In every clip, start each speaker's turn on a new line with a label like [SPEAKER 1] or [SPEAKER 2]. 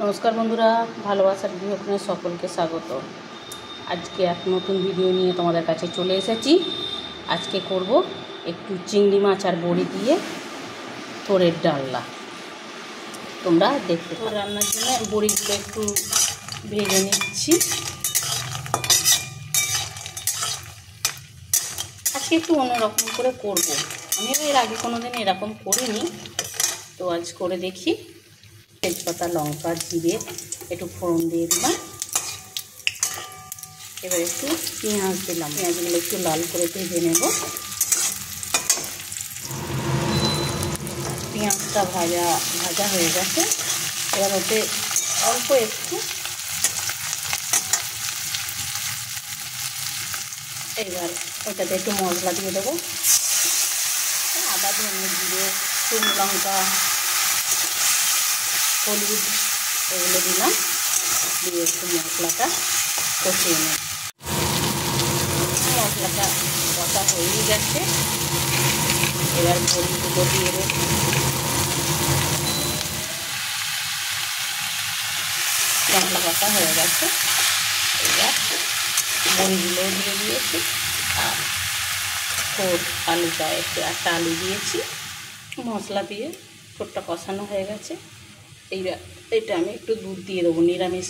[SPEAKER 1] নমস্কার বন্ধুরা, ভালোবাসার গৃহকোণে সকলকে স্বাগত। আজকে এক নতুন ভিডিও নিয়ে তোমাদের কাছে চলে এসেছি। আজকে করব একটু চিংড়ি মাছ আর বড়ি দিয়ে থোড়ের ডালনা। তোমরা দেখতে পারো। রান্নার জন্য বড়িগুলো একটু ভেজে নিচ্ছি। আজকে একটু অন্যরকম করে করব। আমিও এর আগে কোনোদিন এরকম করিনি, তো আজ করে দেখি। তেজপাতা, লঙ্কা, জিরে একটু ফোড়ন দিয়ে দিলাম। এবার একটু পেঁয়াজ দিলাম। পেঁয়াজগুলো একটু লাল করে ভেজে নেব। পেঁয়াজটা ভাজা হয়ে গেছে। এবার ওতে অল্প একটু এবার ওটাতে একটু মশলা দিয়ে দেবো। আদা, ধনে, জিরে, শুকনো লঙ্কা, হলুদ এগুলো দিলাম। দিয়ে একটু মশলাটা কষিয়ে নেব। মশলাটা কষা হয়ে গেছে। এবার বড়িগুলো দিয়ে দেব। মশলা কষা হয়ে গেছে। এবার বড়িগুলো দিয়ে দিয়েছি আর আলুটা একটা আলু দিয়েছি। মশলা দিয়ে ঠোঁটটা কষানো হয়ে গেছে। এইবার এটা আমি একটু দুধ দিয়ে দেবো। নিরামিষ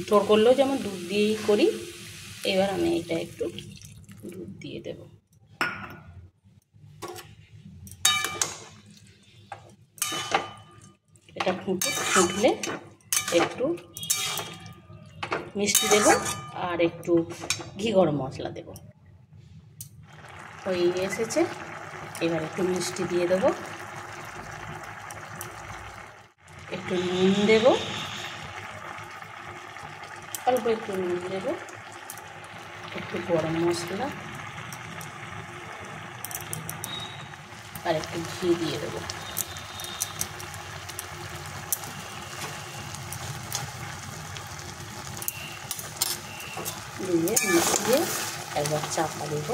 [SPEAKER 1] থোড় করলেও যেমন দুধ দিয়েই করি, এবার আমি এটা একটু দুধ দিয়ে দেব। এটা ফুটলে একটু মিষ্টি দেব আর একটু ঘি গরম মশলা দেব। হয়ে এসেছে। এবার একটু মিষ্টি দিয়ে দেব, একটু নুন দেব, অল্প একটু নুন দেব, একটু গরম মশলা আর একটু ঘি দিয়ে দেবো। দিয়ে মিশিয়ে একবার চাপা দেব।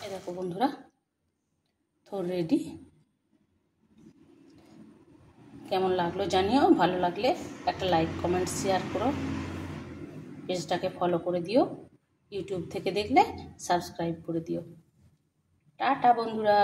[SPEAKER 1] এই দেখো বন্ধুরা, তো রেডি। কেমন লাগলো জানিও। ভালো লাগলে একটা লাইক, কমেন্ট, শেয়ার করো। পেজটাকে ফলো করে দিও। ইউটিউব থেকে দেখলে সাবস্ক্রাইব করে দিও। টাটা বন্ধুরা।